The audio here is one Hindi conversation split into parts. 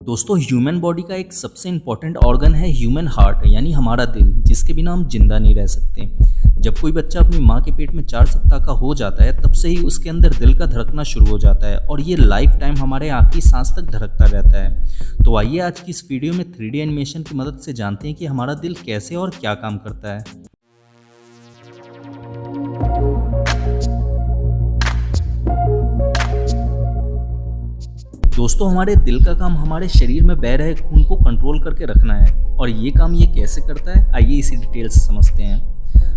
दोस्तों ह्यूमन बॉडी का एक सबसे इम्पॉर्टेंट ऑर्गन है ह्यूमन हार्ट यानी हमारा दिल, जिसके बिना हम जिंदा नहीं रह सकते। जब कोई बच्चा अपनी माँ के पेट में 4 सप्ताह का हो जाता है तब से ही उसके अंदर दिल का धड़कना शुरू हो जाता है और ये लाइफ टाइम हमारे आखिरी सांस तक धड़कता रहता है। तो आइए आज की इस वीडियो में 3D एनिमेशन की मदद से जानते हैं कि हमारा दिल कैसे और क्या काम करता है। दोस्तों हमारे दिल का काम हमारे शरीर में बह रहे खून को कंट्रोल करके रखना है और ये काम ये कैसे करता है, आइए इसी डिटेल से समझते हैं।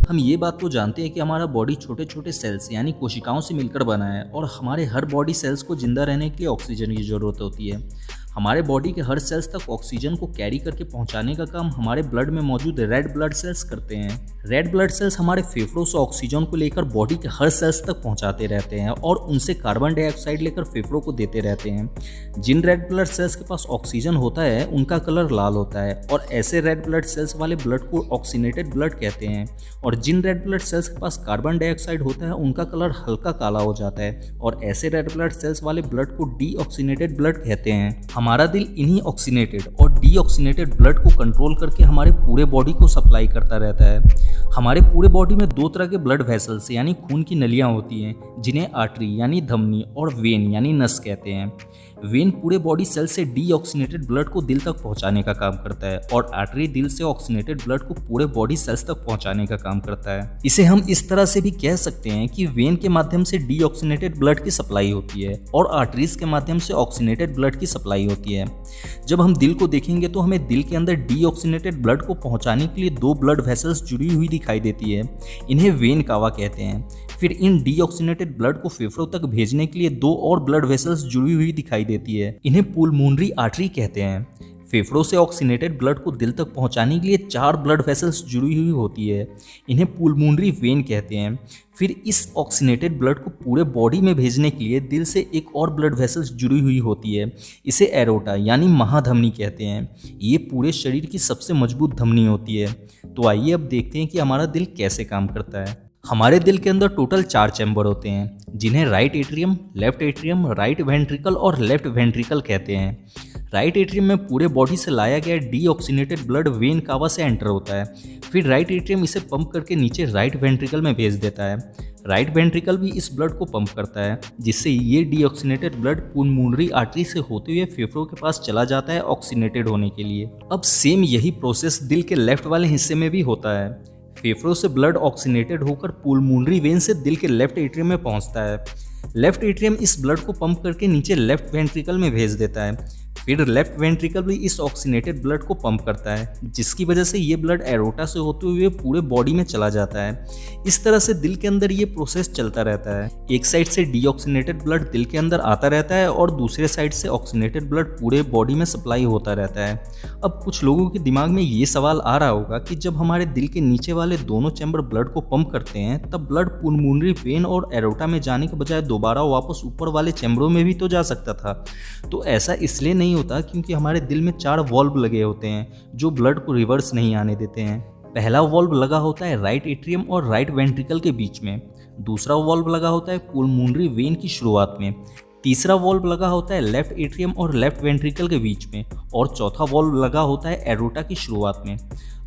हम ये बात तो जानते हैं कि हमारा बॉडी छोटे छोटे सेल्स यानी कोशिकाओं से मिलकर बना है और हमारे हर बॉडी सेल्स को जिंदा रहने के लिए ऑक्सीजन की ज़रूरत होती है। हमारे बॉडी के हर सेल्स तक ऑक्सीजन को कैरी करके पहुंचाने का काम हमारे ब्लड में मौजूद रेड ब्लड सेल्स करते हैं। रेड ब्लड सेल्स हमारे फेफड़ों से ऑक्सीजन को लेकर बॉडी के हर सेल्स तक पहुंचाते रहते हैं और उनसे कार्बन डाइऑक्साइड लेकर फेफड़ों को देते रहते हैं। जिन रेड ब्लड सेल्स के पास ऑक्सीजन होता है उनका कलर लाल होता है और ऐसे रेड ब्लड सेल्स वाले ब्लड को ऑक्सीनेटेड ब्लड कहते हैं, और जिन रेड ब्लड सेल्स के पास कार्बन डाइऑक्साइड होता है उनका कलर हल्का काला हो जाता है और ऐसे रेड ब्लड सेल्स वाले ब्लड को डीऑक्सीनेटेड ब्लड कहते हैं। हमारा दिल इन्हीं ऑक्सीनेटेड और डीऑक्सीनेटेड ब्लड को कंट्रोल करके हमारे पूरे बॉडी को सप्लाई करता रहता है। हमारे पूरे बॉडी में 2 तरह के ब्लड वेसल्स यानी खून की नलियां होती हैं, जिन्हें आर्टरी यानी धमनी और वेन यानी नस कहते हैं। वेन पूरे बॉडी सेल से डीऑक्सीनेटेड ब्लड को दिल तक पहुंचाने का काम करता है और आर्टरी दिल से ऑक्सीनेटेड ब्लड को पूरे बॉडी सेल्स तक पहुंचाने का काम करता है। इसे हम इस तरह से भी कह सकते हैं कि वेन के माध्यम से डीऑक्सीनेटेड ब्लड की सप्लाई होती है और आर्टरीज के माध्यम से ऑक्सीनेटेड ब्लड की सप्लाई होती है। जब हम दिल को देखेंगे तो हमें दिल के अंदर डीऑक्सीनेटेड ब्लड को पहुंचाने के लिए 2 ब्लड वेसल्स जुड़ी हुई दिखाई देती है, इन्हें वेन कावा कहते हैं। फिर इन डीऑक्सीनेटेड ब्लड को फेफड़ों तक भेजने के लिए 2 और ब्लड वेसल्स जुड़ी हुई दिखाई देती है, इन्हें पुलमोनरी आर्टरी कहते हैं। फेफड़ों से ऑक्सीनेटेड ब्लड को दिल तक पहुंचाने के लिए 4 ब्लड वेसल्स जुड़ी हुई होती है, इन्हें पुलमोनरी वेन कहते हैं। फिर इस ऑक्सीनेटेड ब्लड को पूरे बॉडी में भेजने के लिए दिल से एक और ब्लड वेसल्स जुड़ी हुई होती है, इसे एरोटा यानी महाधमनी कहते हैं। ये पूरे शरीर की सबसे मजबूत धमनी होती है। तो आइए अब देखते हैं कि हमारा दिल कैसे काम करता है। हमारे दिल के अंदर टोटल 4 चैम्बर होते हैं, जिन्हें right atrium, left atrium, right ventricle और लेफ्ट वेंट्रिकल कहते हैं। राइट एट्रियम में पूरे बॉडी से लाया गया डीऑक्सीनेटेड ब्लड वेन कावा से एंटर होता है। फिर राइट एट्रियम इसे पंप करके नीचे राइट वेंट्रिकल में भेज देता है। राइट वेंट्रिकल भी इस ब्लड को पंप करता है, जिससे ये डीऑक्सीनेटेड ब्लड पुलमोनरी आर्टरी से होते हुए फेफड़ों के पास चला जाता है ऑक्सीनेटेड होने के लिए। अब सेम यही प्रोसेस दिल के लेफ्ट वाले हिस्से में भी होता है। फेफड़ों से ब्लड ऑक्सीनेटेड होकर पुलमोनरी वेन से दिल के लेफ्ट एट्रियम में पहुंचता है। लेफ्ट एट्रियम इस ब्लड को पंप करके नीचे लेफ्ट वेंट्रिकल में भेज देता है। फिर लेफ्ट वेंट्रिकल भी इस ऑक्सीनेटेड ब्लड को पंप करता है, जिसकी वजह से ये ब्लड एरोटा से होते हुए पूरे बॉडी में चला जाता है। इस तरह से दिल के अंदर ये प्रोसेस चलता रहता है। एक साइड से डीऑक्सीनेटेड ब्लड दिल के अंदर आता रहता है और दूसरे साइड से ऑक्सीनेटेड ब्लड पूरे बॉडी में सप्लाई होता रहता है। अब कुछ लोगों के दिमाग में ये सवाल आ रहा होगा कि जब हमारे दिल के नीचे वाले दोनों चैम्बर ब्लड को पंप करते हैं तब ब्लड पुलमोनरी वेन और एरोटा में जाने के बजाय दोबारा वापस ऊपर वाले चैम्बरों में भी तो जा सकता था। तो ऐसा इसलिए नहीं होता क्योंकि हमारे दिल में 4 वॉल्व लगे होते हैं जो ब्लड को रिवर्स नहीं आने देते हैं। पहला वॉल्व लगा होता है राइट एट्रियम और राइट वेंट्रिकल के बीच में, दूसरा वॉल्व लगा होता है पुलमोनरी वेन की शुरुआत में, तीसरा वॉल्व लगा होता है लेफ्ट एट्रियम और लेफ्ट वेंट्रिकल के बीच में और चौथा वॉल्व लगा होता है एरोटा की शुरुआत में।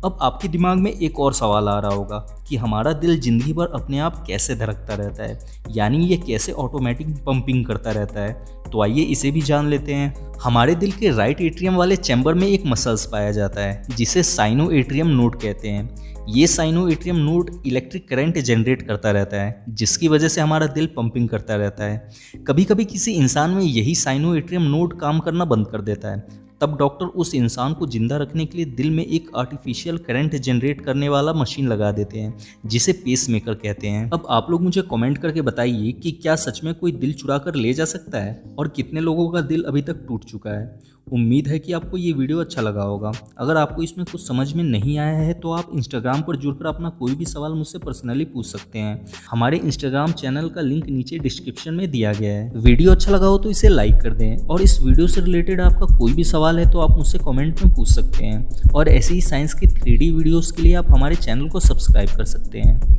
अब आपके दिमाग में एक और सवाल आ रहा होगा कि हमारा दिल जिंदगी भर अपने आप कैसे धड़कता रहता है, यानी ये कैसे ऑटोमेटिक पंपिंग करता रहता है। तो आइए इसे भी जान लेते हैं। हमारे दिल के राइट एट्रियम वाले चैम्बर में एक मसल्स पाया जाता है जिसे साइनो एट्रियम नोड कहते हैं। ये sino atrium node electric current generate करता रहता है, जिसकी वजह से हमारा दिल पंपिंग करता रहता है। कभी कभी किसी इंसान में यही साइनो एट्रियम नोड काम करना बंद कर देता है, तब डॉक्टर उस इंसान को जिंदा रखने के लिए दिल में एक आर्टिफिशियल करंट जनरेट करने वाला मशीन लगा देते हैं, जिसे पेसमेकर कहते हैं। अब आप लोग मुझे कमेंट करके बताइए कि क्या सच में कोई दिल चुरा कर ले जा सकता है और कितने लोगों का दिल अभी तक टूट चुका है। उम्मीद है कि आपको ये वीडियो अच्छा लगा होगा। अगर आपको इसमें कुछ समझ में नहीं आया है तो आप इंस्टाग्राम पर जुड़कर अपना कोई भी सवाल मुझसे पर्सनली पूछ सकते हैं। हमारे इंस्टाग्राम चैनल का लिंक नीचे डिस्क्रिप्शन में दिया गया है। वीडियो अच्छा लगा हो तो इसे लाइक कर दें और इस वीडियो से रिलेटेड आपका कोई भी सवाल है तो आप मुझसे कमेंट में पूछ सकते हैं। और ऐसे ही साइंस की 3D वीडियोस के लिए आप हमारे चैनल को सब्सक्राइब कर सकते हैं।